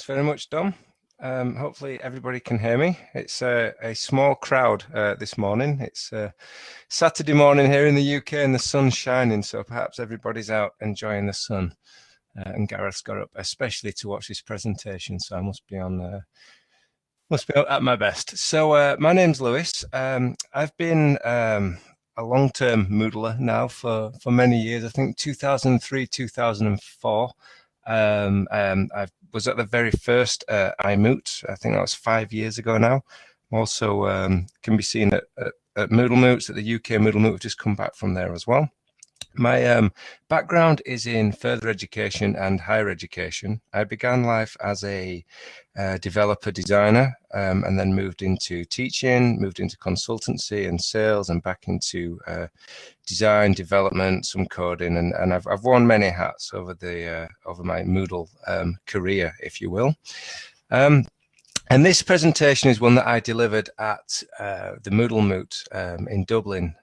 Thanks very much, Dom. Hopefully everybody can hear me. It's a small crowd this morning. It's Saturday morning here in the UK and the sun's shining, so perhaps everybody's out enjoying the sun. And Gareth's got up especially to watch this presentation, so I must be at my best. So my name's Lewis. I've been a long-term Moodler now for many years. I think 2003, 2004. I was at the very first iMoot. I think that was 5 years ago now. Also can be seen at Moodle Moots, at the UK Moodle Moot. We've just come back from there as well. My background is in further education and higher education. I began life as a developer designer and then moved into teaching, moved into consultancy and sales, and back into design, development, some coding, and I've worn many hats over my Moodle career, if you will. And this presentation is one that I delivered at the Moodle Moot in Dublin,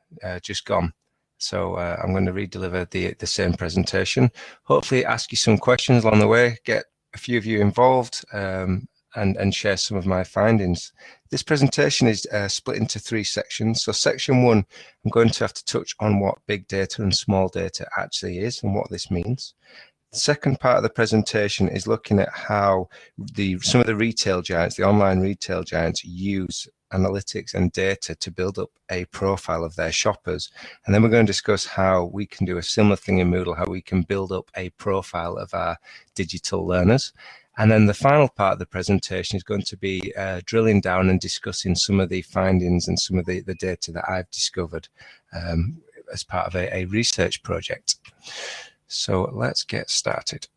just gone. So I'm going to re-deliver the same presentation. Hopefully ask you some questions along the way, get a few of you involved, and share some of my findings. This presentation is split into 3 sections. So section 1, I'm going to have to touch on what big data and small data actually is and what this means. The second part of the presentation is looking at how some of the retail giants, the online retail giants, use analytics and data to build up a profile of their shoppers. And then we're going to discuss how we can do a similar thing in Moodle, how we can build up a profile of our digital learners. And then the final part of the presentation is going to be drilling down and discussing some of the findings and some of the data that I've discovered as part of a research project. So let's get started.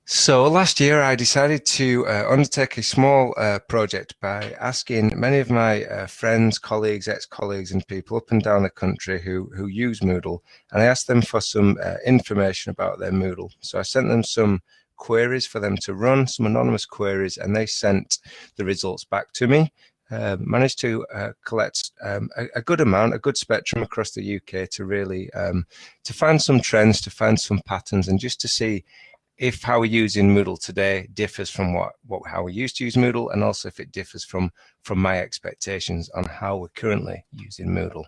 So last year I decided to undertake a small project by asking many of my friends, colleagues, ex-colleagues and people up and down the country who use Moodle, and I asked them for some information about their Moodle. So I sent them some queries for them to run, some anonymous queries, and they sent the results back to me. Managed to collect a good amount, a good spectrum across the UK to really to find some trends, to find some patterns, and just to see if how we're using Moodle today differs from how we used to use Moodle, and also if it differs from my expectations on how we're currently using Moodle.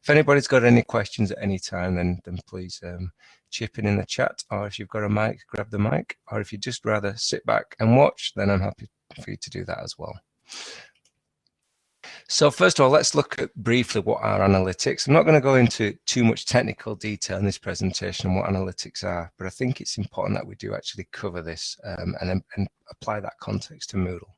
If anybody's got any questions at any time, then please chip in the chat, or if you've got a mic, grab the mic, or if you'd just rather sit back and watch, then I'm happy for you to do that as well. So first of all, let's look at briefly what are analytics. I'm not going to go into too much technical detail in this presentation on what analytics are, but I think it's important that we do actually cover this and apply that context to Moodle.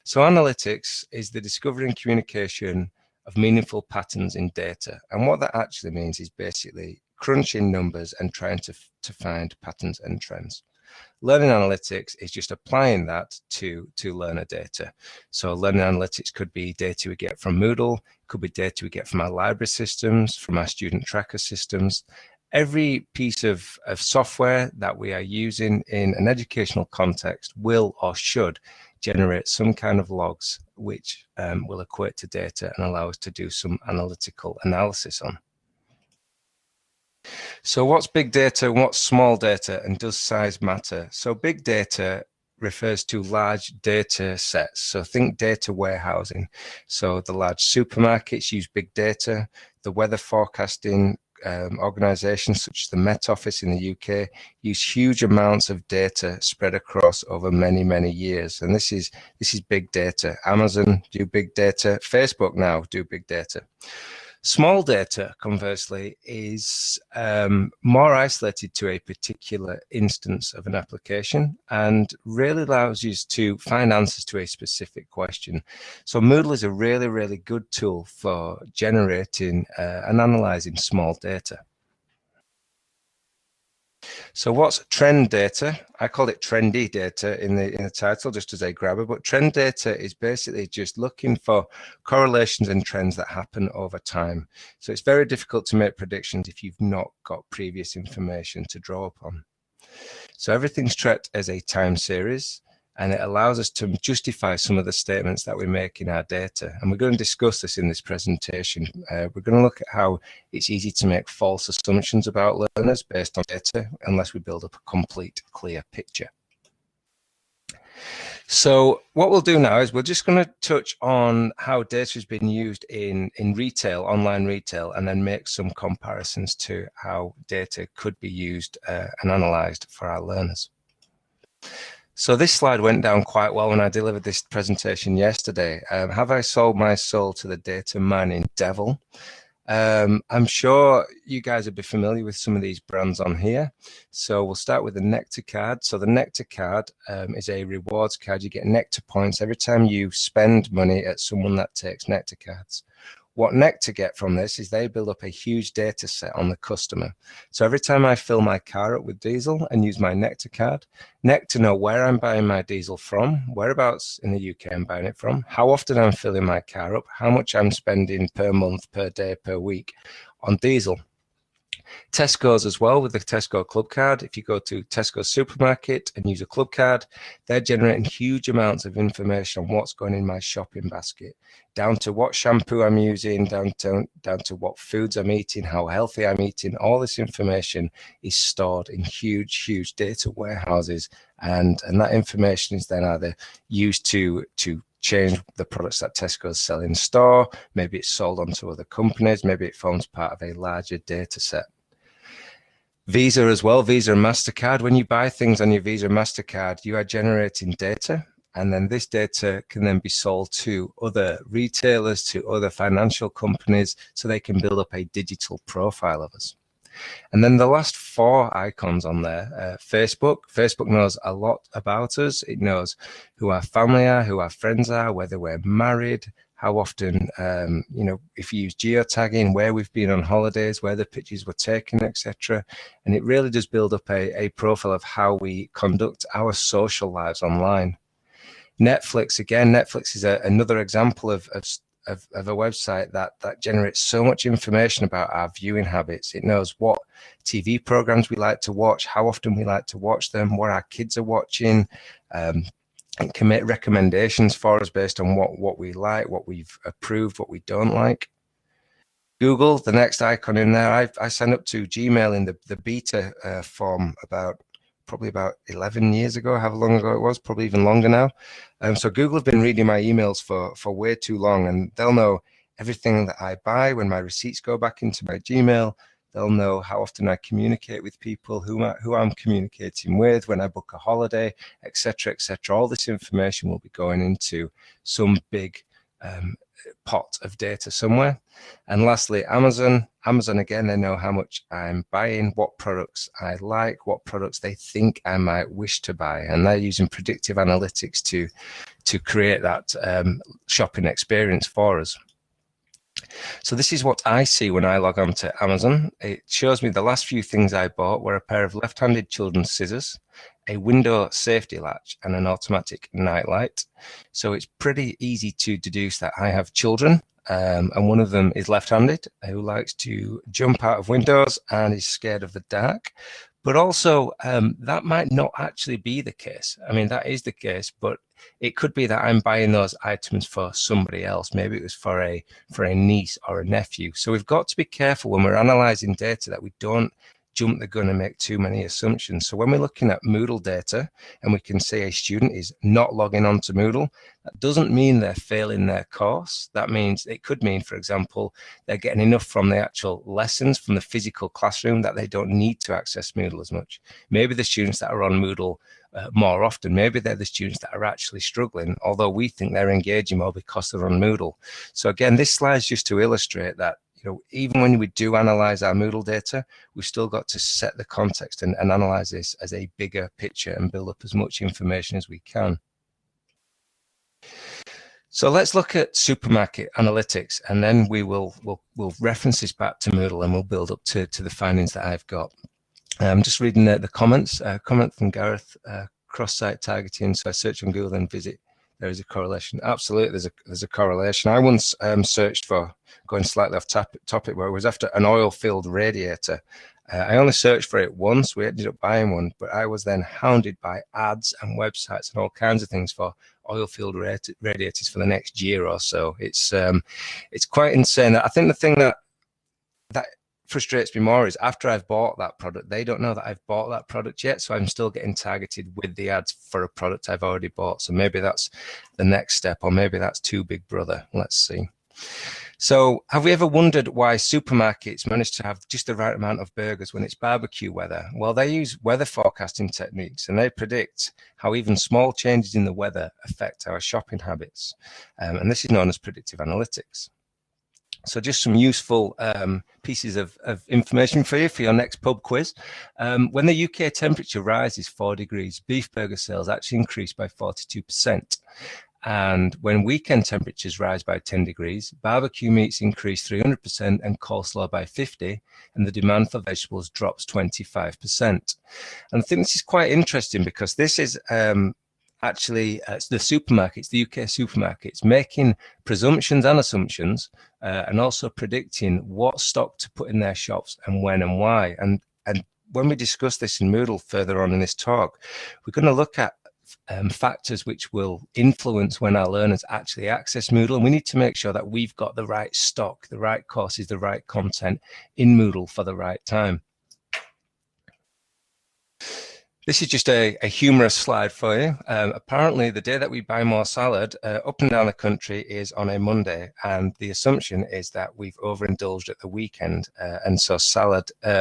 So analytics is the discovery and communication of meaningful patterns in data. And what that actually means is basically crunching numbers and trying to find patterns and trends. Learning analytics is just applying that to learner data. So learning analytics could be data we get from Moodle, could be data we get from our library systems, from our student tracker systems. Every piece of software that we are using in an educational context will or should generate some kind of logs which will equate to data and allow us to do some analytical analysis on. So what's big data and what's small data, and does size matter? So big data refers to large data sets. So think data warehousing. So the large supermarkets use big data. The weather forecasting organizations such as the Met Office in the UK use huge amounts of data spread across over many years. And this is big data. Amazon do big data. Facebook now do big data. Small data, conversely, is more isolated to a particular instance of an application and really allows you to find answers to a specific question. So Moodle is a really good tool for generating and analyzing small data. So what's trend data? I call it trendy data in the title just as a grabber, but trend data is basically just looking for correlations and trends that happen over time. So it's very difficult to make predictions if you've not got previous information to draw upon. So everything's tracked as a time series, and it allows us to justify some of the statements that we make in our data. And we're going to discuss this in this presentation. We're going to look at how it's easy to make false assumptions about learners based on data unless we build up a complete, clear picture. So what we'll do now is we're just going to touch on how data has been used in retail, online retail, and then make some comparisons to how data could be used and analyzed for our learners. So this slide went down quite well when I delivered this presentation yesterday. Have I sold my soul to the data mining devil? I'm sure you guys will be familiar with some of these brands on here. So we'll start with the Nectar card. So the Nectar card is a rewards card. You get Nectar points every time you spend money at someone that takes Nectar cards. What Nectar get from this is they build up a huge data set on the customer. So every time I fill my car up with diesel and use my Nectar card, Nectar know where I'm buying my diesel from, whereabouts in the UK I'm buying it from, how often I'm filling my car up, how much I'm spending per month, per day, per week on diesel. Tesco's as well with the Tesco Club Card. If you go to Tesco supermarket and use a Club Card, they're generating huge amounts of information on what's going in my shopping basket, down to what shampoo I'm using, down to what foods I'm eating, how healthy I'm eating. All this information is stored in huge data warehouses, and that information is then either used to change the products that Tesco's sell in store. Maybe it's sold onto other companies. Maybe it forms part of a larger data set. Visa as well, Visa and MasterCard. When you buy things on your Visa and MasterCard, you are generating data, and then this data can then be sold to other retailers, to other financial companies, so they can build up a digital profile of us. And then the last four icons on there, Facebook. Facebook knows a lot about us. It knows who our family are, who our friends are, whether we're married, how often, if you use geotagging, where we've been on holidays, where the pictures were taken, etc. And it really does build up a profile of how we conduct our social lives online. Netflix, again, Netflix is another example of a website that generates so much information about our viewing habits. It knows what TV programs we like to watch, how often we like to watch them, what our kids are watching, and can make recommendations for us based on what we like, what we've approved, what we don't like. Google, the next icon in there, I signed up to Gmail in the beta form probably about 11 years ago, however long ago it was, probably even longer now. So Google have been reading my emails for way too long, and they'll know everything that I buy. When my receipts go back into my Gmail, they'll know how often I communicate with people, who I'm communicating with, when I book a holiday, etc., etc. All this information will be going into some big pot of data somewhere. And lastly, Amazon again, they know how much I'm buying, what products I like, what products they think I might wish to buy, and they're using predictive analytics to create that shopping experience for us. So this is what I see when I log on to Amazon. It shows me the last few things I bought were a pair of left-handed children's scissors, a window safety latch, and an automatic night light. So it's pretty easy to deduce that I have children, and one of them is left-handed, who likes to jump out of windows and is scared of the dark. But also, that might not actually be the case. I mean, that is the case, but it could be that I'm buying those items for somebody else. Maybe it was for a niece or a nephew. So we've got to be careful when we're analyzing data that we don't jump the gun and make too many assumptions. So when we're looking at Moodle data and we can say a student is not logging on to Moodle, that doesn't mean they're failing their course. That means it could mean, for example, they're getting enough from the actual lessons from the physical classroom that they don't need to access Moodle as much. Maybe the students that are on Moodle more often, maybe they're the students that are actually struggling, although we think they're engaging more because they're on Moodle. So again, this slide is just to illustrate that even when we do analyze our Moodle data, we've still got to set the context and analyze this as a bigger picture and build up as much information as we can. So let's look at supermarket analytics, and then we'll reference this back to Moodle, and we'll build up to the findings that I've got. I'm just reading the comments. Comment from Gareth, cross-site targeting. So I search on Google and visit. There is a correlation. Absolutely, there's a correlation. I once searched for, going slightly off topic, where it was after an oil-filled radiator. I only searched for it once. We ended up buying one, but I was then hounded by ads and websites and all kinds of things for oil-filled radiators for the next year or so. It's quite insane. I think the thing that frustrates me more is after I've bought that product, they don't know that I've bought that product yet. So I'm still getting targeted with the ads for a product I've already bought. So maybe that's the next step, or maybe that's too big brother. Let's see. So have we ever wondered why supermarkets manage to have just the right amount of burgers when it's barbecue weather? Well, they use weather forecasting techniques, and they predict how even small changes in the weather affect our shopping habits. And this is known as predictive analytics. So just some useful pieces of information for you for your next pub quiz. When the UK temperature rises 4 degrees, beef burger sales actually increase by 42%. And when weekend temperatures rise by 10 degrees, barbecue meats increase 300% and coleslaw by 50%, and the demand for vegetables drops 25%. And I think this is quite interesting because this is actually the supermarkets, the UK supermarkets, making presumptions and assumptions, and also predicting what stock to put in their shops and when and why. And when we discuss this in Moodle further on in this talk, we're going to look at factors which will influence when our learners actually access Moodle, and we need to make sure that we've got the right stock, the right courses, the right content in Moodle for the right time. This is just a humorous slide for you. Apparently, the day that we buy more salad up and down the country is on a Monday, and the assumption is that we've overindulged at the weekend, and so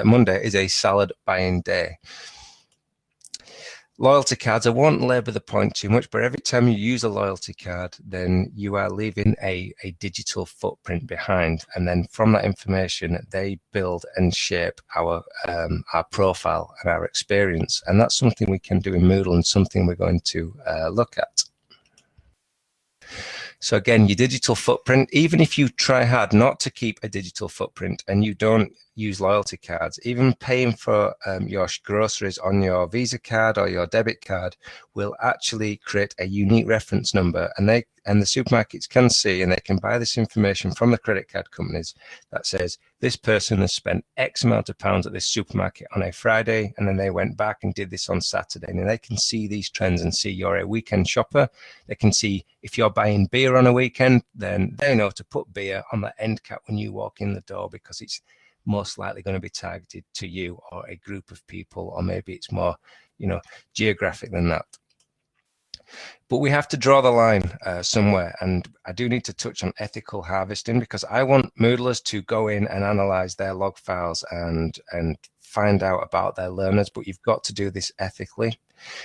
Monday is a salad buying day. Loyalty cards, I won't labour the point too much, but every time you use a loyalty card, then you are leaving a digital footprint behind. And then from that information, they build and shape our profile and our experience. And that's something we can do in Moodle, and something we're going to look at. So again, your digital footprint, even if you try hard not to keep a digital footprint and you don't use loyalty cards, even paying for your groceries on your Visa card or your debit card will actually create a unique reference number, and the supermarkets can see, and they can buy this information from the credit card companies that says this person has spent X amount of pounds at this supermarket on a Friday, and then they went back and did this on Saturday. And they can see these trends and see you're a weekend shopper. They can see if you're buying beer on a weekend, then they know to put beer on the end cap when you walk in the door, because it's most likely going to be targeted to you or a group of people, or maybe it's more, geographic than that. But we have to draw the line somewhere, and I do need to touch on ethical harvesting, because I want Moodlers to go in and analyze their log files and find out about their learners, but you've got to do this ethically.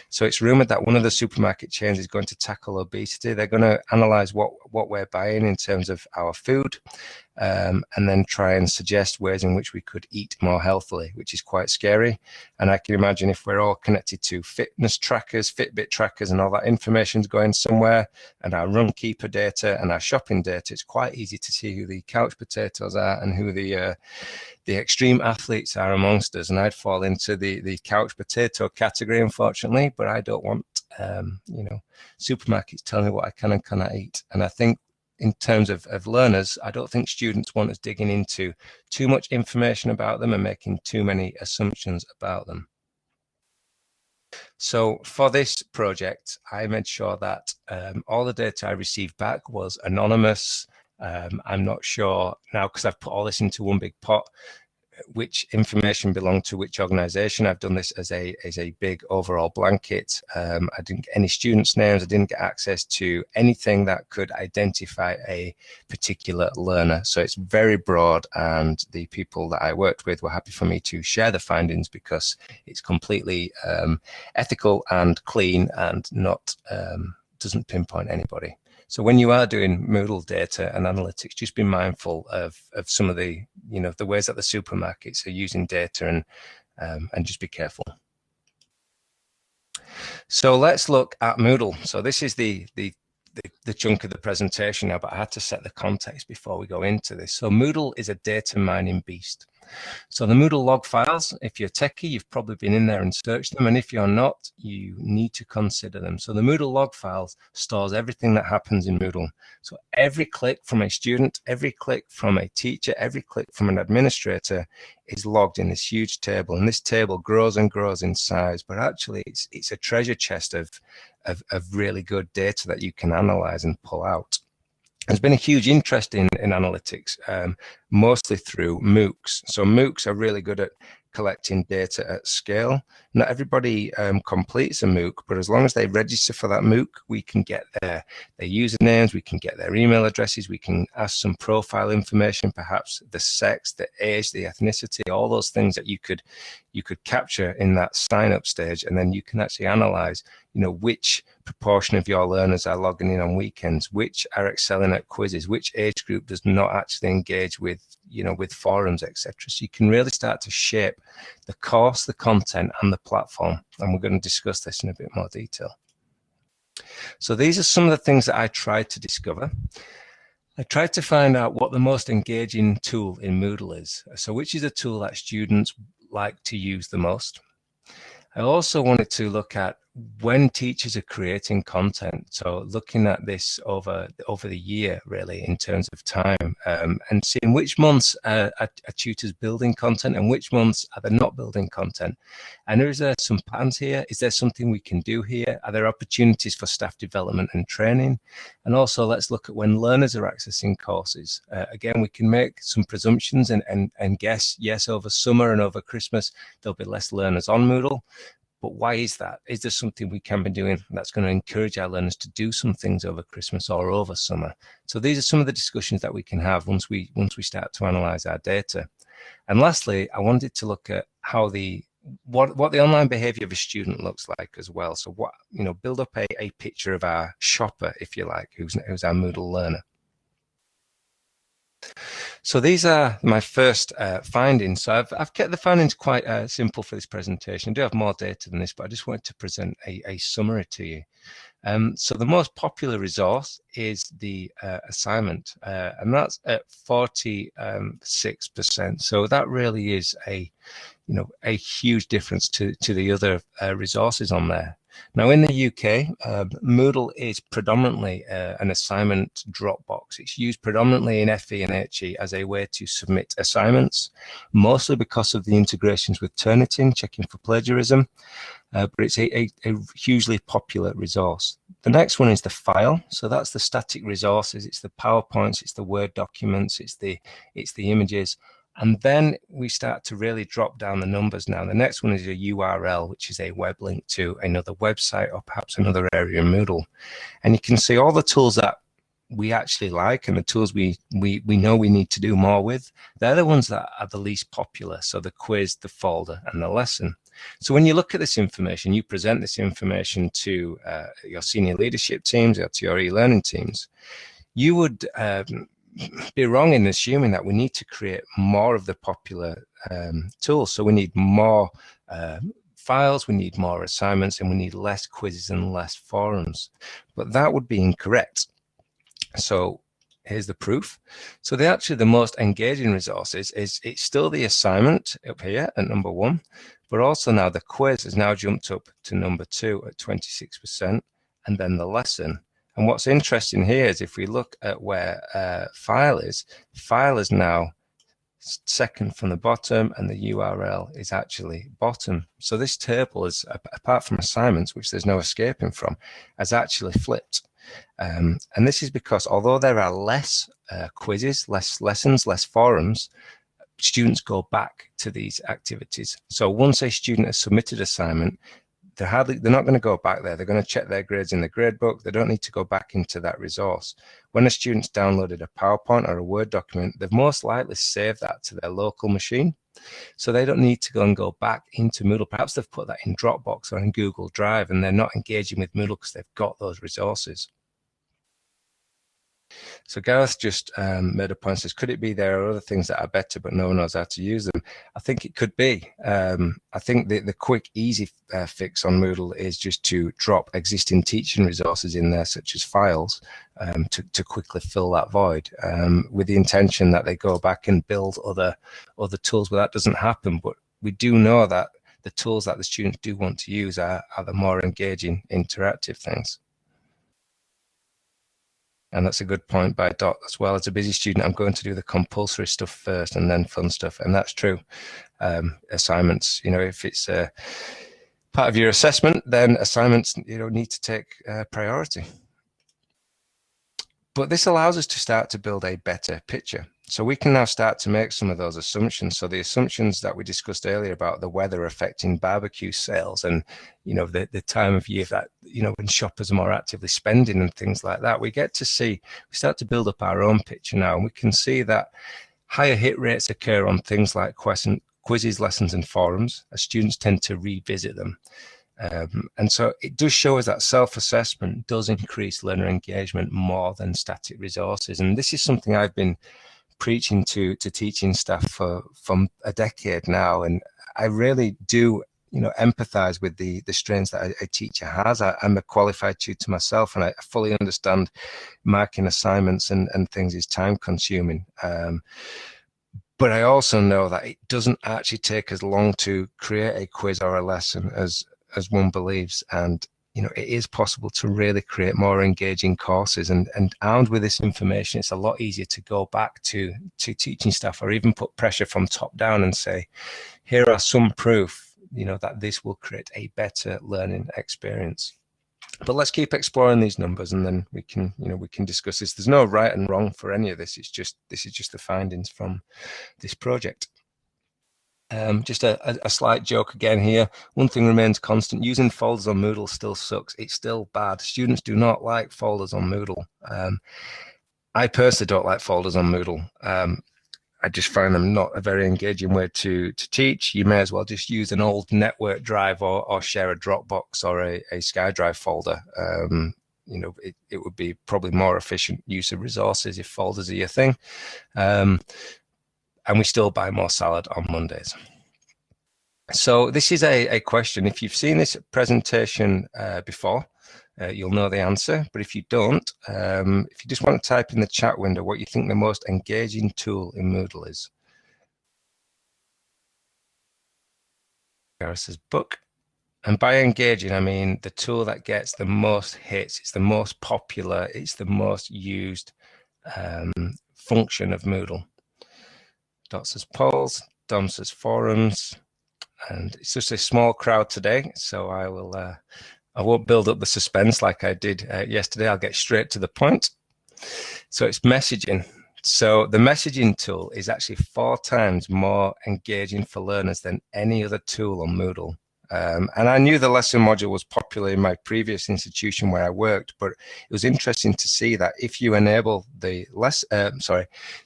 So it's rumored that one of the supermarket chains is going to tackle obesity. They're going to analyze what we're buying in terms of our food, and then try and suggest ways in which we could eat more healthily, which is quite scary. And I can imagine if we're all connected to fitness trackers, Fitbit trackers, and all that information's going somewhere, and our Runkeeper data and our shopping data, it's quite easy to see who the couch potatoes are and who the extreme athletes are amongst us. And I'd fall into the couch potato category, unfortunately, but I don't want supermarkets telling me what I can and cannot eat. And I think in terms of learners, I don't think students want us digging into too much information about them and making too many assumptions about them. So for this project, I made sure that all the data I received back was anonymous. I'm not sure now, because I've put all this into one big pot, which information belonged to which organization. I've done this as a big overall blanket. I didn't get any students' names. I didn't get access to anything that could identify a particular learner. So it's very broad, and the people that I worked with were happy for me to share the findings, because it's completely ethical and clean, and not doesn't pinpoint anybody. So when you are doing Moodle data and analytics, just be mindful of some of the the ways that the supermarkets are using data, and just be careful. So let's look at Moodle. So this is the chunk of the presentation now, but I had to set the context before we go into this. So Moodle is a data mining beast. So the Moodle log files, if you're techie, you've probably been in there and searched them, and if you're not, you need to consider them. So the Moodle log files stores everything that happens in Moodle. So every click from a student, every click from a teacher, every click from an administrator is logged in this huge table, and this table grows and grows in size, but actually it's a treasure chest of really good data that you can analyze and pull out. There's been a huge interest in analytics, mostly through MOOCs. So MOOCs are really good at collecting data at scale. Not everybody completes a MOOC, but as long as they register for that MOOC, we can get their usernames, we can get their email addresses, we can ask some profile information, perhaps the sex, the age, the ethnicity, all those things that you could capture in that sign-up stage, and then you can actually analyze, which proportion of your learners are logging in on weekends, which are excelling at quizzes, which age group does not actually engage with forums, etc. So you can really start to shape the course, the content, and the platform. And we're going to discuss this in a bit more detail. So these are some of the things that I tried to discover. I tried to find out what the most engaging tool in Moodle is. So which is a tool that students like to use the most. I also wanted to look at when teachers are creating content, so looking at this over the year, really, in terms of time, and seeing which months are tutors building content and which months are they not building content. And is there some plans here? Is there something we can do here? Are there opportunities for staff development and training? And also, let's look at when learners are accessing courses. Again, we can make some presumptions and guess, yes, over summer and over Christmas, there'll be less learners on Moodle. But why is that? Is there something we can be doing that's going to encourage our learners to do some things over Christmas or over summer? So these are some of the discussions that we can have once we start to analyze our data. And lastly, I wanted to look at how what the online behavior of a student looks like as well. So build up a picture of our shopper, if you like, who's our Moodle learner. So these are my first findings. So I've kept the findings quite simple for this presentation. I do have more data than this, but I just wanted to present a summary to you. So the most popular resource is the assignment, and that's at 46%. So that really is a huge difference to the other resources on there. Now, in the UK, Moodle is predominantly an assignment Dropbox. It's used predominantly in FE and HE as a way to submit assignments, mostly because of the integrations with Turnitin, checking for plagiarism, but it's a hugely popular resource. The next one is the file. So that's the static resources. It's the PowerPoints, it's the Word documents, it's the images. And then we start to really drop down the numbers now. The next one is a URL, which is a web link to another website or perhaps another area in Moodle. And you can see all the tools that we actually like and the tools we know we need to do more with. They're the ones that are the least popular. So the quiz, the folder, and the lesson. So when you look at this information, you present this information to your senior leadership teams or to your e-learning teams, you would be wrong in assuming that we need to create more of the popular tools. So we need more files, we need more assignments, and we need less quizzes and less forums. But that would be incorrect. So here's the proof. So the most engaging resources is it's still the assignment up here at number 1, but also now the quiz has now jumped up to number 2 at 26%, and then the lesson. And what's interesting here is if we look at where file is now second from the bottom, and the URL is actually bottom. So this table is, apart from assignments, which there's no escaping from, has actually flipped. And this is because although there are less quizzes, less lessons, less forums, students go back to these activities. So once a student has submitted assignment, they're not going to go back there. They're going to check their grades in the gradebook. They don't need to go back into that resource. When a student's downloaded a PowerPoint or a Word document, they've most likely saved that to their local machine. So they don't need to go back into Moodle. Perhaps they've put that in Dropbox or in Google Drive, and they're not engaging with Moodle because they've got those resources. So Gareth just made a point, says, could it be there are other things that are better, but no one knows how to use them? I think it could be. I think the quick, easy fix on Moodle is just to drop existing teaching resources in there, such as files, to quickly fill that void, with the intention that they go back and build other tools. But that doesn't happen. But we do know that the tools that the students do want to use are the more engaging, interactive things. And that's a good point by Dot as well. As a busy student, I'm going to do the compulsory stuff first and then fun stuff. And that's true. Assignments, if it's part of your assessment, then assignments, need to take priority. But this allows us to start to build a better picture. So we can now start to make some of those assumptions. So the assumptions that we discussed earlier about the weather affecting barbecue sales and, the time of year that, when shoppers are more actively spending and things like that, we start to build up our own picture now. And we can see that higher hit rates occur on things like quizzes, lessons, and forums, as students tend to revisit them. And so it does show us that self-assessment does increase learner engagement more than static resources. And this is something I've been preaching to teaching staff for a decade now. And I really do, empathize with the strains that a teacher has. I'm a qualified tutor myself, and I fully understand marking assignments and things is time consuming. But I also know that it doesn't actually take as long to create a quiz or a lesson as one believes. And, it is possible to really create more engaging courses. And armed with this information, it's a lot easier to go back to teaching staff, or even put pressure from top down and say, here are some proof, that this will create a better learning experience. But let's keep exploring these numbers, and then we can discuss this. There's no right and wrong for any of this. This is just the findings from this project. Just a slight joke again here. One thing remains constant: using folders on Moodle still sucks. It's still bad. Students do not like folders on Moodle. I personally don't like folders on Moodle. I just find them not a very engaging way to teach. You may as well just use an old network drive or share a Dropbox or a SkyDrive folder. It would be probably more efficient use of resources if folders are your thing. And we still buy more salad on Mondays. So this is a question. If you've seen this presentation before, you'll know the answer. But if you don't, if you just want to type in the chat window what you think the most engaging tool in Moodle is. Gareth says book. And by engaging, I mean the tool that gets the most hits. It's the most popular. It's the most used function of Moodle. Dot says polls, Dom says forums, and it's just a small crowd today, so I won't build up the suspense like I did yesterday. I'll get straight to the point. So it's messaging. So the messaging tool is actually 4 times more engaging for learners than any other tool on Moodle. And I knew the lesson module was popular in my previous institution where I worked, but it was interesting to see that if you enable the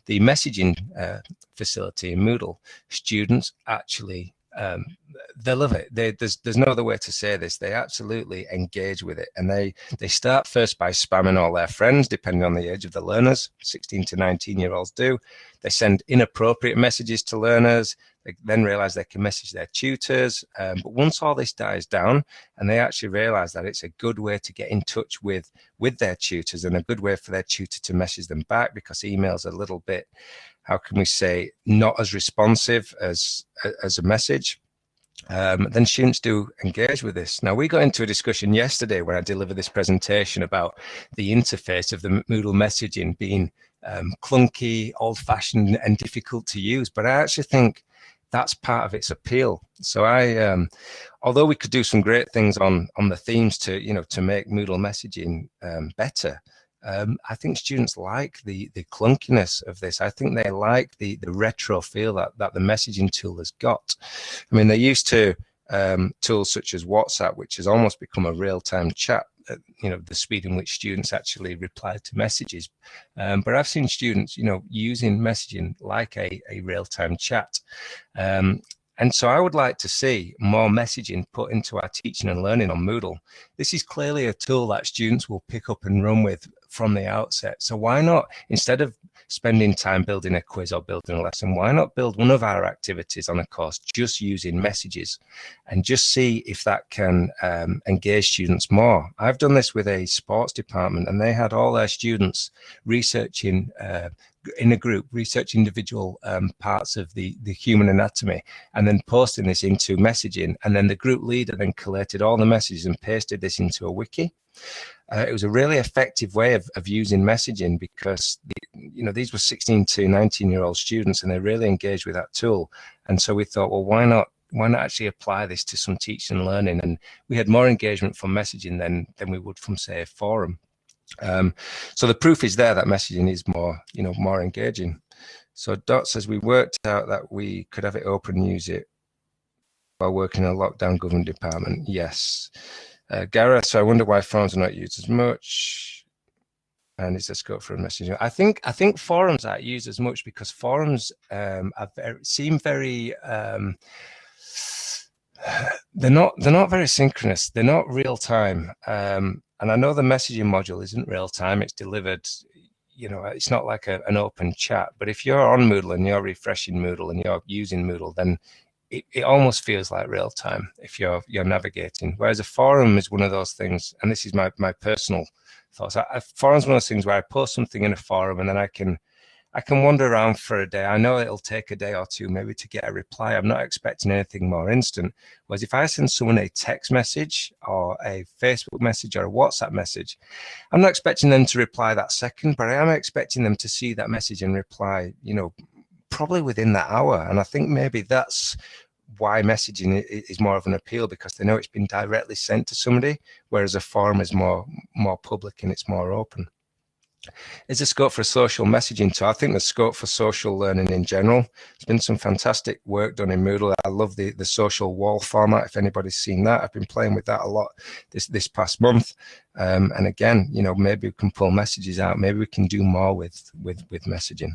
messaging facility in Moodle, students actually they love it. There's no other way to say this. They absolutely engage with it, and they start first by spamming all their friends, depending on the age of the learners. 16 to 19-year-olds do. They send inappropriate messages to learners. They then realize they can message their tutors. But once all this dies down, and they actually realize that it's a good way to get in touch with their tutors, and a good way for their tutor to message them back, because emails are a little bit, how can we say, not as responsive as a message. Then students do engage with this. Now, we got into a discussion yesterday when I delivered this presentation about the interface of the Moodle messaging being clunky, old-fashioned, and difficult to use. But I actually think that's part of its appeal. So although we could do some great things on the themes to make Moodle messaging better, I think students like the clunkiness of this. I think they like the retro feel that the messaging tool has got. I mean, they're used to tools such as WhatsApp, which has almost become a real-time chat, the speed in which students actually reply to messages. But I've seen students, using messaging like a real-time chat. And so I would like to see more messaging put into our teaching and learning on Moodle. This is clearly a tool that students will pick up and run with from the outset. So why not, instead of spending time building a quiz or building a lesson, why not build one of our activities on a course just using messages and just see if that can engage students more? I've done this with a sports department, and they had all their students researching in a group, research individual parts of the human anatomy, and then posting this into messaging. And then the group leader then collated all the messages and pasted this into a wiki. It was a really effective way of using messaging, because these were 16 to 19-year-old students, and they really engaged with that tool. And so we thought, well, why not actually apply this to some teaching and learning? And we had more engagement from messaging than we would from, say, a forum. So the proof is there that messaging is more engaging. So Dot says we worked out that we could have it open and use it while working in a lockdown government department. Yes. Gareth, so I wonder why forums are not used as much. And is there scope for messaging? I think forums aren't used as much because forums seem very they're not very synchronous. They're not real time. And I know the messaging module isn't real time. It's delivered. It's not like an open chat. But if you're on Moodle and you're refreshing Moodle and you're using Moodle, then it almost feels like real time if you're navigating. Whereas a forum is one of those things, and this is my personal thoughts. Forum's one of those things where I post something in a forum and then I can wander around for a day. I know it'll take a day or two maybe to get a reply. I'm not expecting anything more instant. Whereas if I send someone a text message or a Facebook message or a WhatsApp message, I'm not expecting them to reply that second, but I am expecting them to see that message and reply, probably within that hour. And I think maybe that's why messaging is more of an appeal, because they know it's been directly sent to somebody, whereas a forum is more public and it's more open. Is there scope for a social messaging tool? I think there's scope for social learning in general. There's been some fantastic work done in Moodle. I love the social wall format. If anybody's seen that, I've been playing with that a lot this past month. And again, maybe we can pull messages out. Maybe we can do more with messaging.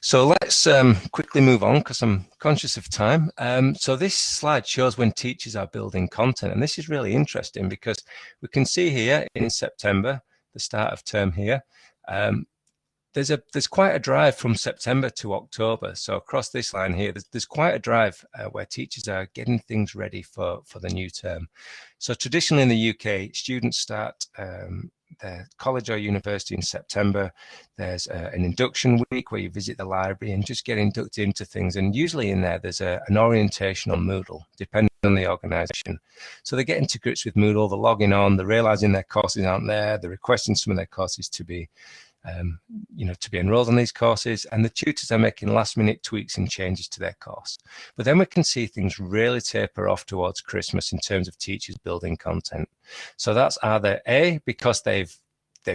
So let's quickly move on because I'm conscious of time. So this slide shows when teachers are building content, and this is really interesting because we can see here in September, the start of term here, there's quite a drive from September to October. So across this line here, there's quite a drive where teachers are getting things ready for the new term. So traditionally in the UK, students start their college or university in September. There's an induction week where you visit the library and just get inducted into things. And usually in there, there's an orientation on Moodle, depending on the organization. So they're getting to grips with Moodle, they're logging on, they're realizing their courses aren't there, they're requesting some of their courses to be to be enrolled in these courses, and the tutors are making last minute tweaks and changes to their course. But then we can see things really taper off towards Christmas in terms of teachers building content. So that's either A, because they've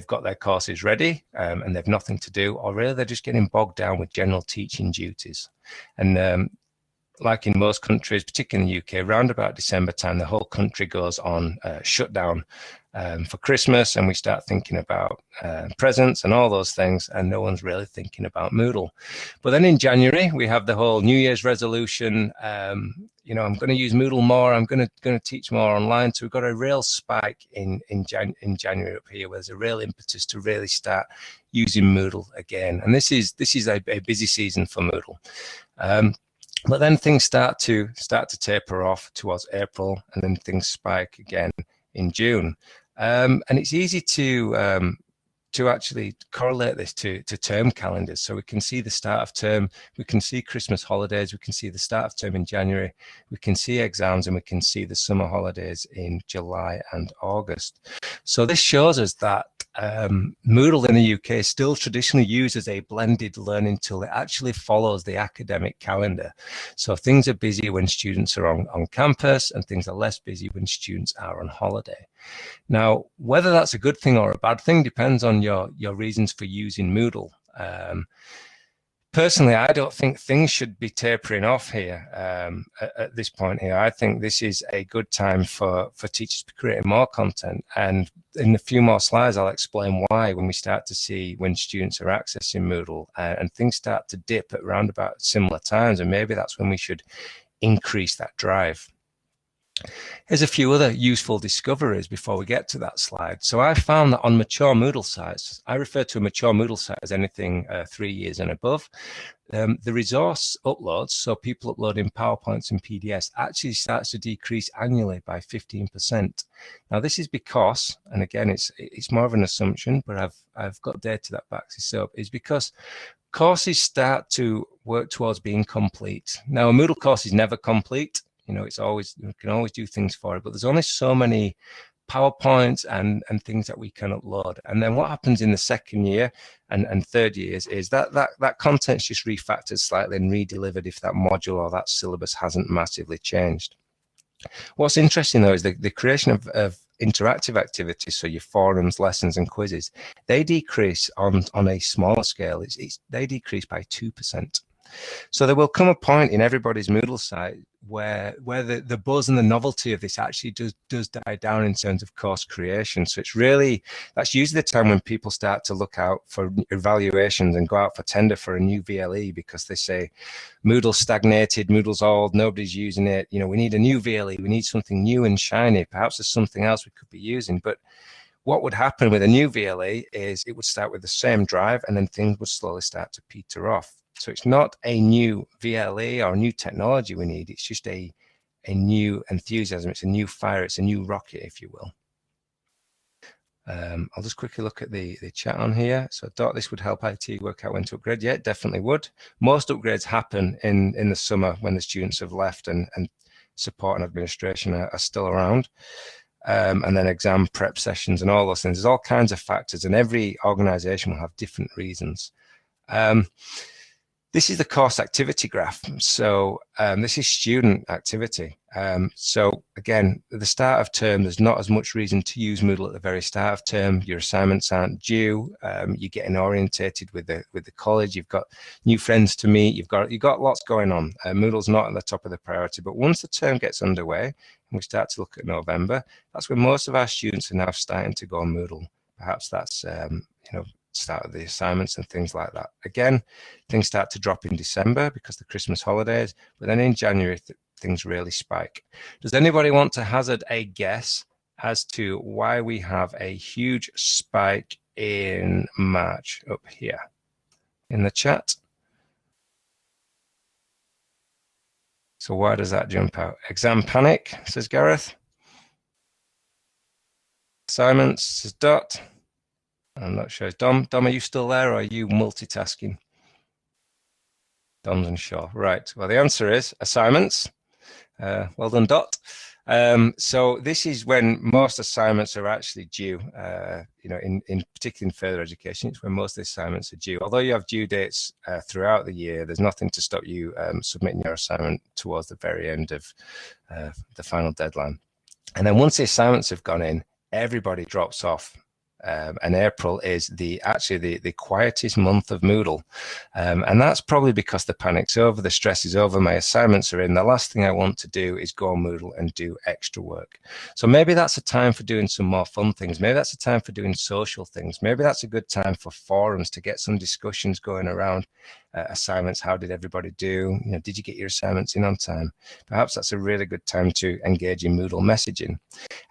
got their courses ready and they've nothing to do, or really they're just getting bogged down with general teaching duties. And like in most countries, particularly in the UK, around about December time, the whole country goes on shutdown for Christmas, and we start thinking about presents and all those things, and no one's really thinking about Moodle. But then in January, we have the whole New Year's resolution. I'm going to use Moodle more. I'm going to teach more online. So we've got a real spike in January up here, where there's a real impetus to really start using Moodle again. And this is a busy season for Moodle. But then things start to taper off towards April, and then things spike again in June. And it's easy to actually correlate this to term calendars. So we can see the start of term, we can see Christmas holidays, we can see the start of term in January, we can see exams, and we can see the summer holidays in July and August. So this shows us that Moodle in the UK is still traditionally used as a blended learning tool. It actually follows the academic calendar. So things are busy when students are on campus, and things are less busy when students are on holiday. Now, whether that's a good thing or a bad thing depends on your reasons for using Moodle. Personally, I don't think things should be tapering off here at this point here. I think this is a good time for teachers to be creating more content. And in a few more slides, I'll explain why when we start to see when students are accessing Moodle and things start to dip at around about similar times. And maybe that's when we should increase that drive. Here's a few other useful discoveries before we get to that slide. So I found that on mature Moodle sites, I refer to a mature Moodle site as anything 3 years and above, the resource uploads, so people uploading PowerPoints and PDFs, actually starts to decrease annually by 15%. Now this is because, and again, it's more of an assumption, but I've got data that backs this up, is because courses start to work towards being complete. Now a Moodle course is never complete. It's always, we can always do things for it, but there's only so many PowerPoints and things that we can upload. And then what happens in the second year and third years is that content's just refactored slightly and redelivered if that module or that syllabus hasn't massively changed. What's interesting though is the creation of interactive activities, so your forums, lessons, and quizzes, they decrease on a smaller scale. They decrease by 2%. So there will come a point in everybody's Moodle site where the buzz and the novelty of this actually does die down in terms of course creation. So that's usually the time when people start to look out for evaluations and go out for tender for a new VLE, because they say Moodle's stagnated, Moodle's old, nobody's using it. We need a new VLE, we need something new and shiny. Perhaps there's something else we could be using. But what would happen with a new VLE is it would start with the same drive, and then things would slowly start to peter off. So it's not a new VLE or new technology we need. It's just a new enthusiasm. It's a new fire. It's a new rocket, if you will. I'll just quickly look at the chat on here. So this would help IT work out when to upgrade. Yeah, it definitely would. Most upgrades happen in the summer when the students have left and support and administration are still around. And then exam prep sessions and all those things. There's all kinds of factors, and every organization will have different reasons. This is the course activity graph. So this is student activity. So again, at the start of term, there's not as much reason to use Moodle at the very start of term. Your assignments aren't due. You're getting orientated with the college. You've got new friends to meet. You've got lots going on. Moodle's not at the top of the priority. But once the term gets underway and we start to look at November, that's when most of our students are now starting to go on Moodle. Perhaps that's start of the assignments and things like that. Again, things start to drop in December because of the Christmas holidays, but then in January things really spike. Does anybody want to hazard a guess as to why we have a huge spike in March up here in the chat? So why does that jump out? Exam panic, says Gareth. Assignments, says Dot. I'm not sure. Dom, are you still there, or are you multitasking? Dom's unsure. Right. Well, the answer is assignments. Well done, Dot. So this is when most assignments are actually due. In particular in further education, it's when most of the assignments are due. Although you have due dates throughout the year, there's nothing to stop you submitting your assignment towards the very end of the final deadline. And then once the assignments have gone in, everybody drops off. And April is actually the quietest month of Moodle. And that's probably because the panic's over, the stress is over, my assignments are in. The last thing I want to do is go on Moodle and do extra work. So maybe that's a time for doing some more fun things. Maybe that's a time for doing social things. Maybe that's a good time for forums to get some discussions going around assignments. How did everybody do? Did you get your assignments in on time? Perhaps that's a really good time to engage in Moodle messaging.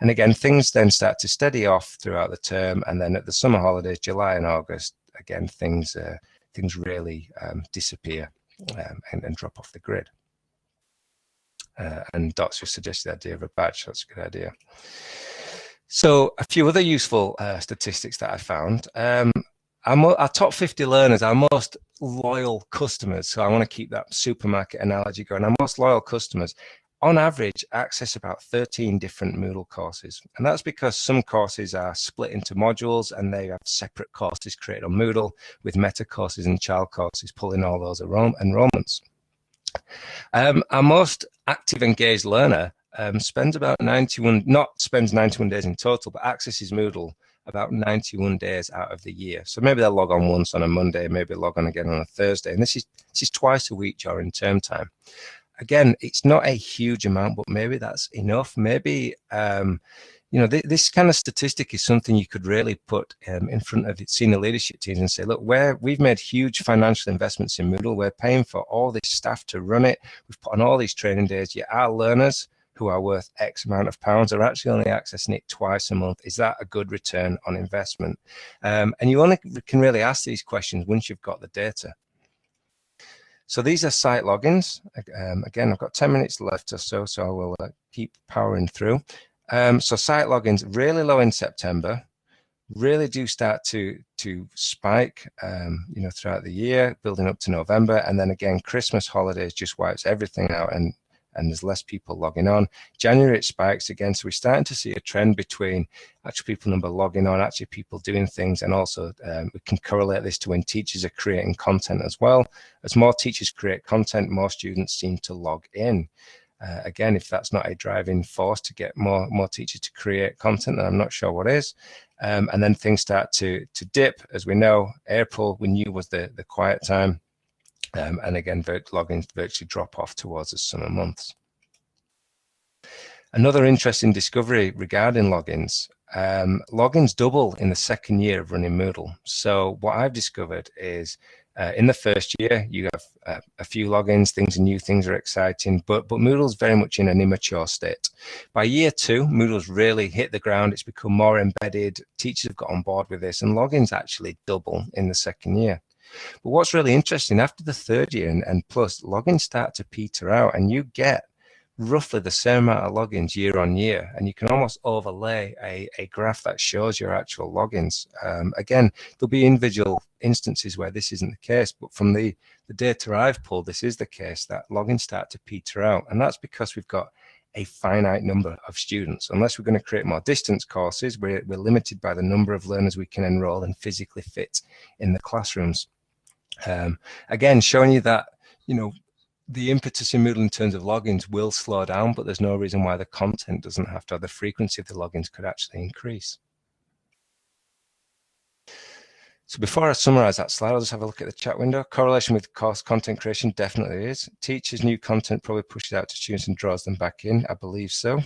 And again, things then start to steady off throughout the term, and then at the summer holidays, July and August, again things really disappear and drop off the grid. And Dot's just suggested the idea of a badge. That's a good idea. So a few other useful statistics that I found. Our top 50 learners, our most loyal customers, so I want to keep that supermarket analogy going, our most loyal customers, on average, access about 13 different Moodle courses. And that's because some courses are split into modules and they have separate courses created on Moodle with meta courses and child courses pulling all those enrollments. Our most active engaged learner spends 91 days in total, but accesses Moodle about 91 days out of the year. So maybe they'll log on once on a Monday, maybe log on again on a Thursday. And this is twice a week during term time. Again, it's not a huge amount, but maybe that's enough. Maybe, this kind of statistic is something you could really put in front of senior leadership teams and say, look, we've made huge financial investments in Moodle. We're paying for all this staff to run it. We've put on all these training days. Yet our learners who are worth X amount of pounds are actually only accessing it twice a month. Is that a good return on investment? And you only can really ask these questions once you've got the data. So these are site logins. Again, I've got 10 minutes left or so, so I will keep powering through. So site logins really low in September, really do start to spike, throughout the year, building up to November, and then again, Christmas holidays just wipes everything out, and there's less people logging on. January it spikes again, so we're starting to see a trend between actual people number logging on, actually people doing things, and also we can correlate this to when teachers are creating content as well. As more teachers create content, more students seem to log in. Again, if that's not a driving force to get more teachers to create content, then I'm not sure what is. And then things start to dip. As we know, April we knew was the quiet time. And again, logins virtually drop off towards the summer months. Another interesting discovery regarding logins. Logins double in the second year of running Moodle. So what I've discovered is in the first year, you have a few logins, things are new, things are exciting, but Moodle's very much in an immature state. By year 2, Moodle's really hit the ground. It's become more embedded. Teachers have got on board with this, and logins actually double in the second year. But what's really interesting, after the third year and plus, logins start to peter out, and you get roughly the same amount of logins year on year, and you can almost overlay a graph that shows your actual logins. Again, there'll be individual instances where this isn't the case, but from the data I've pulled, this is the case, that logins start to peter out, and that's because we've got a finite number of students. Unless we're going to create more distance courses, we're limited by the number of learners we can enroll and physically fit in the classrooms. Again, showing you that, you know, the impetus in Moodle in terms of logins will slow down, but there's no reason why the content doesn't have to, the frequency of the logins could actually increase. So before I summarize that slide, I'll just have a look at the chat window. Correlation with course content creation definitely is. Teachers' new content probably pushes out to students and draws them back in. I believe so.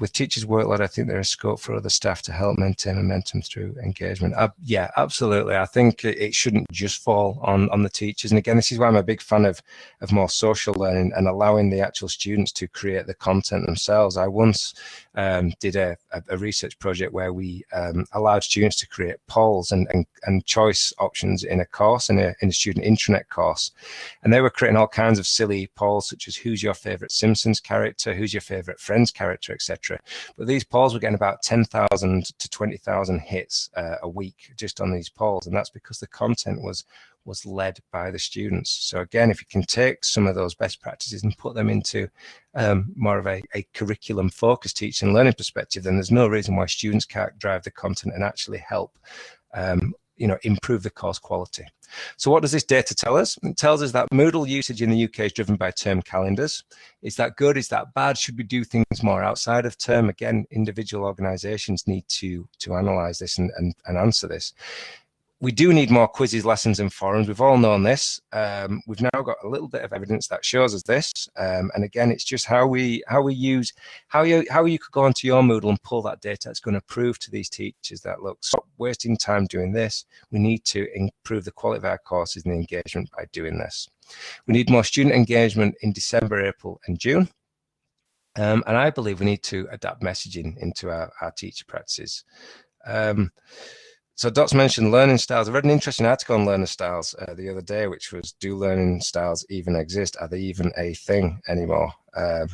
With teachers' workload, I think there is scope for other staff to help maintain momentum through engagement. Yeah, absolutely. I think it shouldn't just fall on the teachers. And again, this is why I'm a big fan of more social learning and allowing the actual students to create the content themselves. I once did a research project where we allowed students to create polls and choice options in a course, in a student intranet course. And they were creating all kinds of silly polls, such as who's your favorite Simpsons character, who's your favorite Friends character, etc. But these polls were getting about 10,000 to 20,000 hits a week just on these polls, and that's because the content was led by the students. So again, if you can take some of those best practices and put them into more of a curriculum focused teaching and learning perspective, then there's no reason why students can't drive the content and actually help improve the course quality. So what does this data tell us? It tells us that Moodle usage in the UK is driven by term calendars. Is that good? Is that bad? Should we do things more outside of term? Again, individual organizations need to analyze this and answer this. We do need more quizzes, lessons, and forums. We've all known this. We've now got a little bit of evidence that shows us this. And again, it's just how you could go onto your Moodle and pull that data. It's going to prove to these teachers that, look, stop wasting time doing this. We need to improve the quality of our courses and the engagement by doing this. We need more student engagement in December, April, and June. And I believe we need to adapt messaging into our teacher practices. So Dot's mentioned learning styles. I read an interesting article on learning styles the other day, which was, do learning styles even exist? Are they even a thing anymore?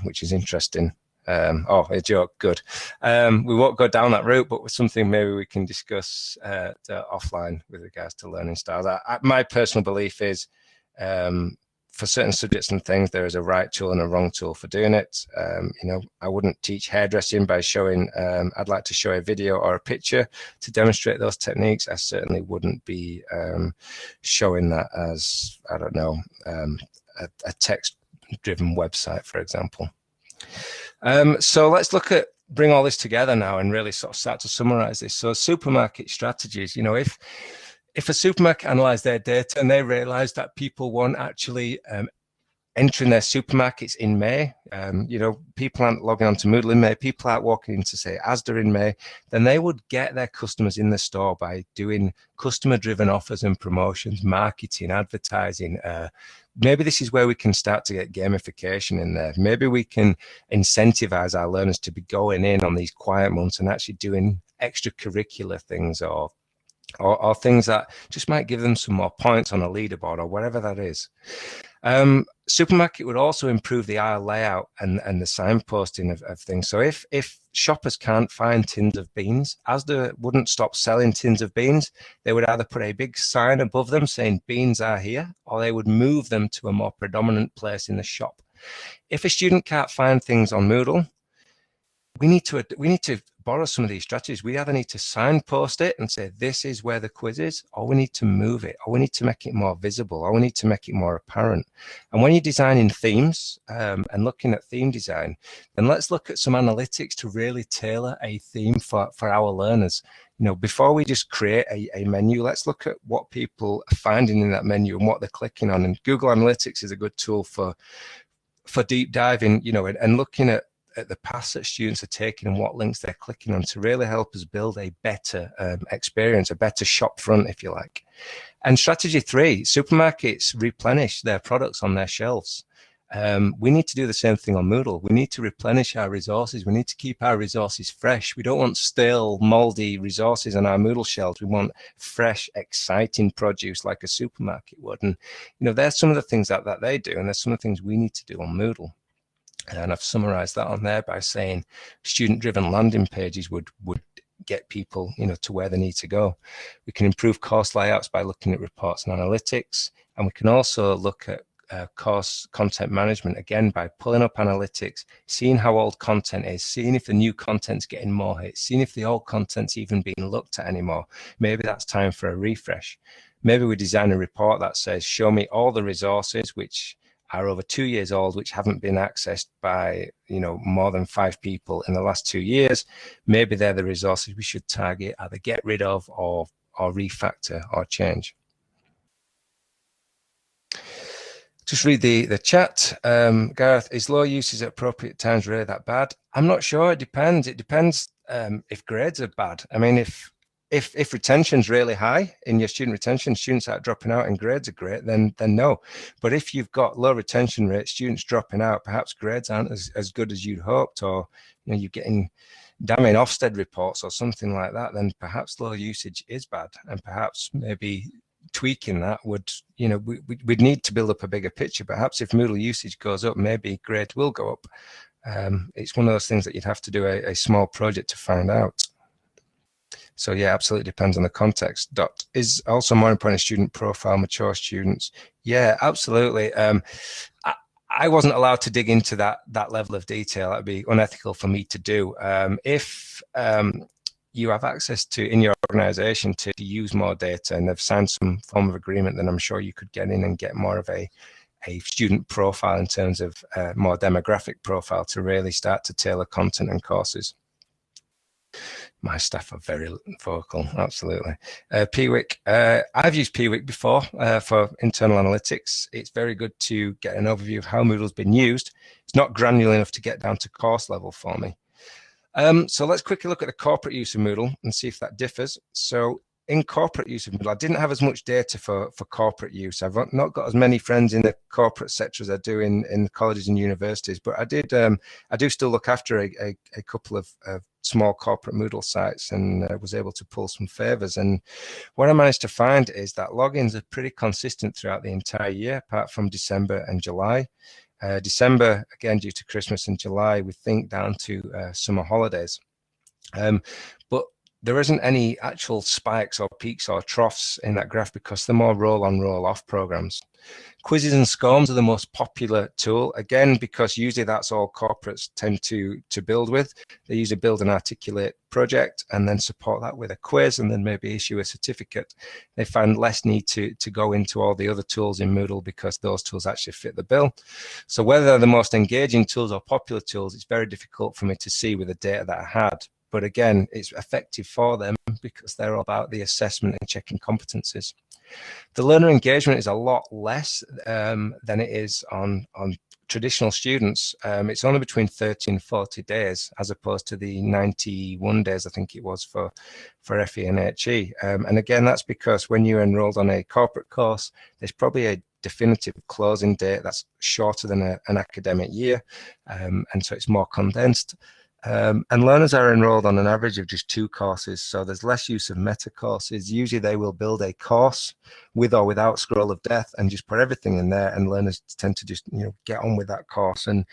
Which is interesting. Oh, a joke, good. We won't go down that route, but with something maybe we can discuss offline with regards to learning styles. My personal belief is for certain subjects and things, there is a right tool and a wrong tool for doing it. I wouldn't teach hairdressing by showing, I'd like to show a video or a picture to demonstrate those techniques. I certainly wouldn't be showing that as, I don't know, a text-driven website, for example. So let's bring all this together now and really sort of start to summarize this. So supermarket strategies, if a supermarket analyzed their data and they realized that people weren't actually entering their supermarkets in May, people aren't logging on to Moodle in May, people aren't walking into, say, Asda in May, then they would get their customers in the store by doing customer-driven offers and promotions, marketing, advertising. Maybe this is where we can start to get gamification in there. Maybe we can incentivize our learners to be going in on these quiet months and actually doing extracurricular things or things that just might give them some more points on a leaderboard or whatever that is. Supermarket would also improve the aisle layout and the signposting of things. So if shoppers can't find tins of beans, Asda wouldn't stop selling tins of beans. They would either put a big sign above them saying beans are here, or they would move them to a more predominant place in the shop. If a student can't find things on Moodle, we need to borrow some of these strategies. We either need to signpost it and say, this is where the quiz is, or we need to move it, or we need to make it more visible, or we need to make it more apparent. And when you're designing themes and looking at theme design, then let's look at some analytics to really tailor a theme for our learners. Before we just create a menu, let's look at what people are finding in that menu and what they're clicking on. And Google Analytics is a good tool for deep diving, and looking at the paths that students are taking and what links they're clicking on to really help us build a better experience, a better shop front, if you like. And strategy 3, supermarkets replenish their products on their shelves. We need to do the same thing on Moodle. We need to replenish our resources. We need to keep our resources fresh. We don't want stale, moldy resources on our Moodle shelves. We want fresh, exciting produce like a supermarket would. And, there's some of the things that they do, and there's some of the things we need to do on Moodle. And I've summarized that on there by saying student-driven landing pages would get people, to where they need to go. We can improve course layouts by looking at reports and analytics. And we can also look at course content management, again, by pulling up analytics, seeing how old content is, seeing if the new content's getting more hits, seeing if the old content's even being looked at anymore. Maybe that's time for a refresh. Maybe we design a report that says, show me all the resources which are over 2 years old, which haven't been accessed by, more than 5 people in the last 2 years. Maybe they're the resources we should target, either get rid of or refactor or change. Just read the chat. Gareth, is low usage at appropriate times really that bad? I'm not sure. It depends. It depends if grades are bad. I mean, if retention's really high in your student retention, students are dropping out and grades are great, then no. But if you've got low retention rates, students dropping out, perhaps grades aren't as good as you'd hoped, or you're getting damning Ofsted reports or something like that, then perhaps low usage is bad, and perhaps maybe tweaking that would, we'd need to build up a bigger picture. Perhaps if Moodle usage goes up, maybe grades will go up. It's one of those things that you'd have to do a small project to find out. So yeah, absolutely depends on the context. Dot is also more important student profile, mature students. Yeah, absolutely. I wasn't allowed to dig into that level of detail. That'd be unethical for me to do. If you have access to, in your organization, to use more data and they've signed some form of agreement, then I'm sure you could get in and get more of a student profile in terms of more demographic profile to really start to tailor content and courses. My staff are very vocal, absolutely. Piwik, I've used Piwik before for internal analytics. It's very good to get an overview of how Moodle's been used. It's not granular enough to get down to course level for me. So let's quickly look at the corporate use of Moodle and see if that differs. So in corporate use of Moodle, I didn't have as much data for corporate use. I've not got as many friends in the corporate sector as I do in colleges and universities, but I do still look after a couple of small corporate Moodle sites, and was able to pull some favors. And what I managed to find is that logins are pretty consistent throughout the entire year, apart from December and July. December, again, due to Christmas, and July, we think down to summer holidays. But there isn't any actual spikes or peaks or troughs in that graph because they're more roll-on, roll-off programs. Quizzes and SCORMs are the most popular tool, again, because usually that's all corporates tend to build with. They usually build an articulate project and then support that with a quiz and then maybe issue a certificate. They find less need to go into all the other tools in Moodle because those tools actually fit the bill. So whether they're the most engaging tools or popular tools, it's very difficult for me to see with the data that I had. But again, it's effective for them because they're all about the assessment and checking competencies. The learner engagement is a lot less than it is on traditional students. It's only between 30 and 40 days, as opposed to the 91 days, I think it was, for FE and HE. And again, that's because when you're enrolled on a corporate course, there's probably a definitive closing date that's shorter than an academic year, and so it's more condensed. And learners are enrolled on an average of just 2 courses, so there's less use of meta courses. Usually they will build a course with or without Scroll of Death and just put everything in there, and learners tend to just get on with that course and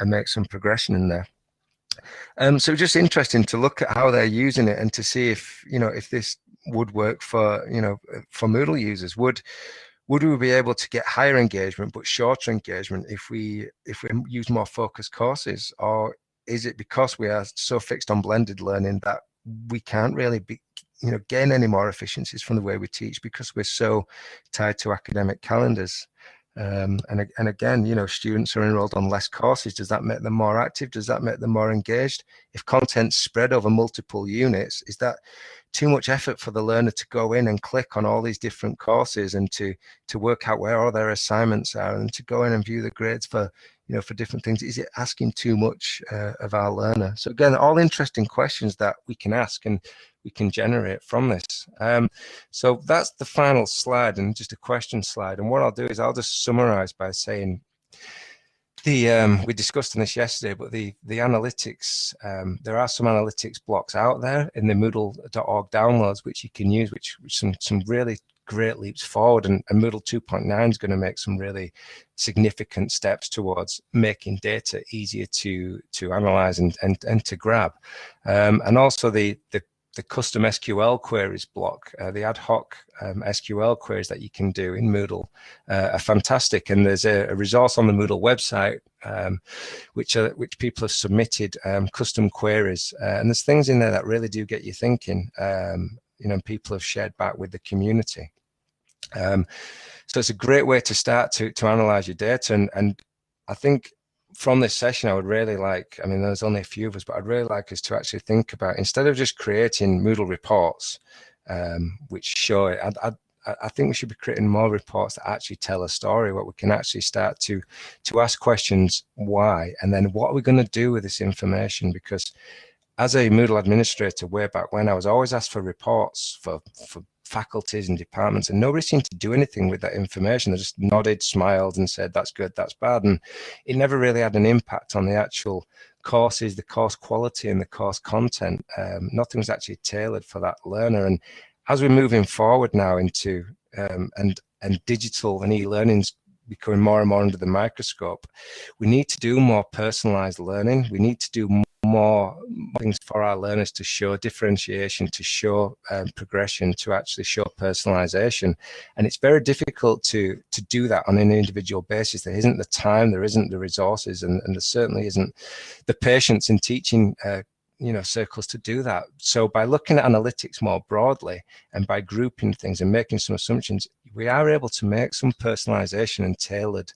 make some progression in there. So just interesting to look at how they're using it and to see if if this would work for for Moodle users. Would we be able to get higher engagement but shorter engagement if we use more focused courses, or is it because we are so fixed on blended learning that we can't really gain any more efficiencies from the way we teach because we're so tied to academic calendars? And again, students are enrolled on less courses. Does that make them more active? Does that make them more engaged? If content's spread over multiple units, is that too much effort for the learner to go in and click on all these different courses and to work out where all their assignments are and to go in and view the grades for different things? Is it asking too much of our learner? So again, all interesting questions that we can ask and we can generate from this. So that's the final slide, and just a question slide. And what I'll do is I'll just summarize by saying we discussed on this yesterday, but the analytics, there are some analytics blocks out there in the Moodle.org downloads which you can use, which some really great leaps forward, and Moodle 2.9 is going to make some really significant steps towards making data easier to analyze and to grab, and also the custom SQL queries block, the ad hoc SQL queries that you can do in Moodle are fantastic. And there's a resource on the Moodle website which people have submitted custom queries, and there's things in there that really do get you thinking. People have shared back with the community. So it's a great way to start to analyze your data, and I think from this session, I would really like, there's only a few of us, but I'd really like us to actually think about, instead of just creating Moodle reports, which show it, I think we should be creating more reports that actually tell a story, where we can actually start to ask questions, why, and then what are we going to do with this information? Because as a Moodle administrator way back when, I was always asked for reports for faculties and departments, and nobody seemed to do anything with that information. They just nodded, smiled, and said, that's good, that's bad. And it never really had an impact on the actual courses, the course quality, and the course content. Nothing was actually tailored for that learner. And as we're moving forward now into and digital and e-learning's becoming more and more under the microscope, we need to do more personalized learning. We need to do more things for our learners to show differentiation, to show progression, to actually show personalization. And it's very difficult to do that on an individual basis. There isn't the time, there isn't the resources, and there certainly isn't the patience in teaching circles to do that. So by looking at analytics more broadly and by grouping things and making some assumptions, we are able to make some personalization and tailored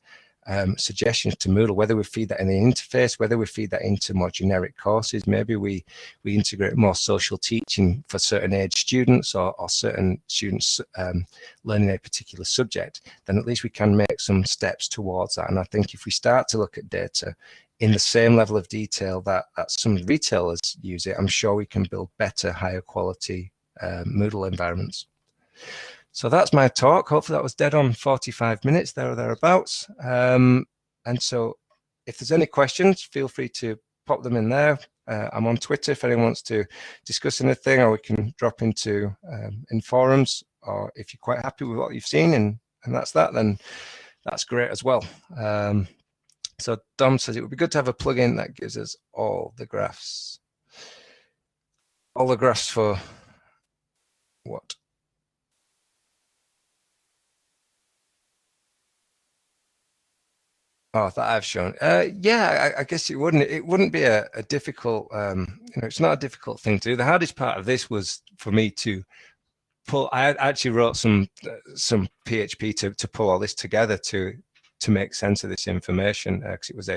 suggestions to Moodle, whether we feed that in the interface, whether we feed that into more generic courses. Maybe we integrate more social teaching for certain age students or certain students learning a particular subject. Then at least we can make some steps towards that. And I think if we start to look at data in the same level of detail that some retailers use it, I'm sure we can build better, higher quality Moodle environments. So that's my talk. Hopefully that was dead on 45 minutes, there or thereabouts. And so if there's any questions, feel free to pop them in there. I'm on Twitter if anyone wants to discuss anything, or we can drop into in forums, or if you're quite happy with what you've seen and that's that, then that's great as well. So Dom says it would be good to have a plugin that gives us all the graphs. All the graphs for what? Oh, that I've shown. Yeah, I guess it wouldn't. It wouldn't be a difficult. It's not a difficult thing to do. The hardest part of this was for me to pull. I actually wrote some PHP to pull all this together to make sense of this information, because it was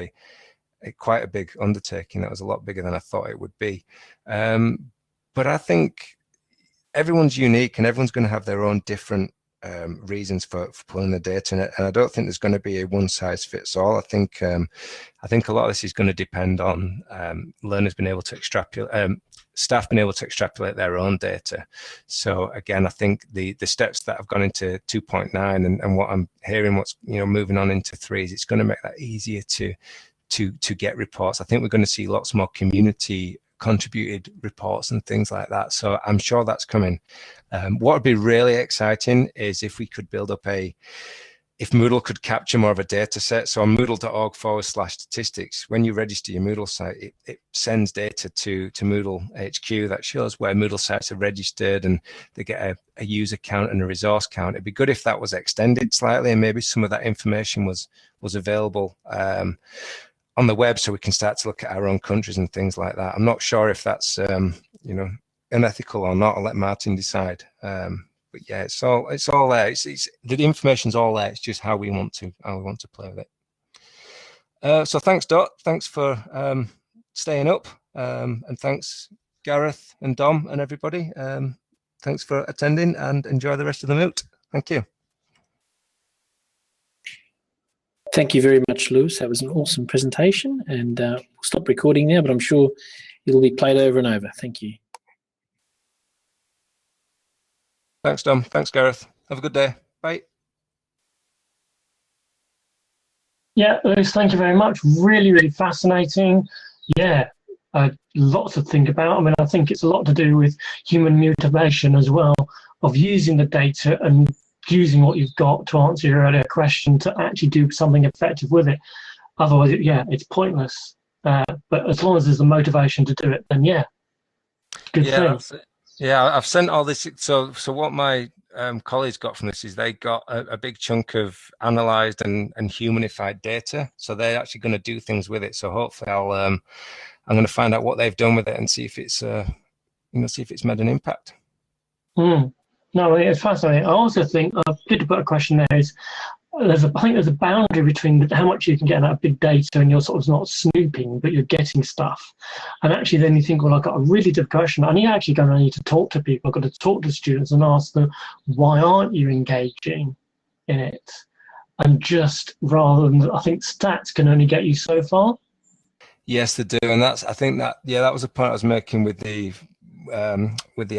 quite a big undertaking. That was a lot bigger than I thought it would be. But I think everyone's unique, and everyone's going to have their own different reasons for pulling the data in it, and I don't think there's going to be a one-size-fits-all. I think a lot of this is going to depend on learners being able to extrapolate, staff being able to extrapolate their own data. So again, I think the steps that have gone into 2.9 and what I'm hearing, what's moving on into 3, is it's going to make that easier to get reports. I think we're going to see lots more community contributed reports and things like that. So I'm sure that's coming. What would be really exciting is if we could build up if Moodle could capture more of a data set. So on moodle.org/statistics, when you register your Moodle site, it sends data to Moodle HQ that shows where Moodle sites are registered, and they get a user count and a resource count. It'd be good if that was extended slightly, and maybe some of that information was available on the web, so we can start to look at our own countries and things like that. I'm not sure if that's you know, unethical or not. I'll let Martin decide. But yeah, it's all there. The information's all there. It's just how we want to play with it. So thanks, Dot. Thanks for staying up, and thanks Gareth and Dom and everybody. Thanks for attending, and enjoy the rest of the Moot. Thank you. Thank you very much, Lewis. That was an awesome presentation, and we'll stop recording now, but I'm sure it'll be played over and over. Thank you. Thanks, Dom. Thanks, Gareth. Have a good day. Bye. Yeah, Lewis, thank you very much. Really, really fascinating. Yeah, lots to think about. I mean, I think it's a lot to do with human motivation as well, of using the data and using what you've got to answer your earlier question to actually do something effective with it. Otherwise, yeah, it's pointless. But as long as there's a motivation to do it, then yeah, good thing. Yeah, I've sent all this. So what my colleagues got from this is they got a big chunk of analyzed and humanified data. So they're actually going to do things with it. So hopefully I'm going to find out what they've done with it and see if it's see if it's made an impact. No, it's fascinating. I also think a good to put a question there is I think there's a boundary between how much you can get out of big data and you're sort of not snooping, but you're getting stuff. And actually then you think, well, I've got a really good question. I'm actually going to need to talk to people. I've got to talk to students and ask them, why aren't you engaging in it? And just rather than, I think stats can only get you so far. Yes, they do. And I think that was a point I was making with the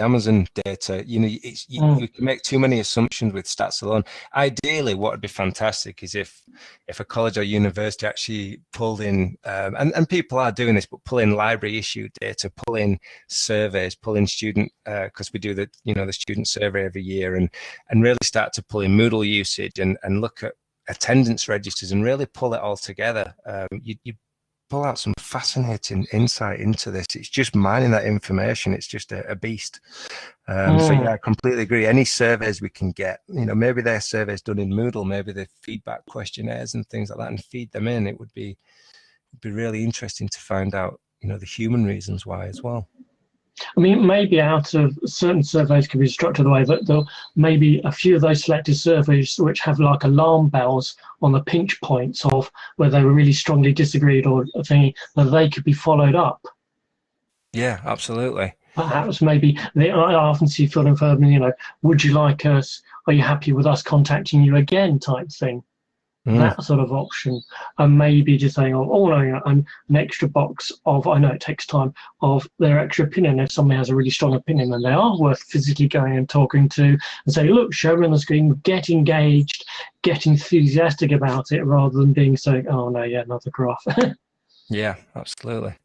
Amazon data. You can make too many assumptions with stats alone. Ideally, what would be fantastic is if a college or university actually pulled in, and people are doing this, but pull in library issue data, pull in surveys, pull in student, because we do the student survey every year, and really start to pull in Moodle usage and look at attendance registers and really pull it all together. You pull out some fascinating insight into this. It's just mining that information. It's just a beast. So yeah, I completely agree. Any surveys we can get, maybe they're surveys done in Moodle, maybe the feedback questionnaires and things like that, and feed them in. It would be really interesting to find out, the human reasons why as well. I mean, maybe out of certain surveys can be structured the way that there may be a few of those selected surveys which have like alarm bells on the pinch points of where they were really strongly disagreed or a thing that they could be followed up. Yeah, absolutely. Perhaps maybe I often see field and further, would you like us? Are you happy with us contacting you again? Type thing. That sort of option, and maybe just saying, an extra box of, I know it takes time, of their extra opinion. If somebody has a really strong opinion and they are worth physically going and talking to, and say, look, show me on the screen, get engaged, get enthusiastic about it, rather than being so, oh no, yeah, another graph. Yeah, absolutely.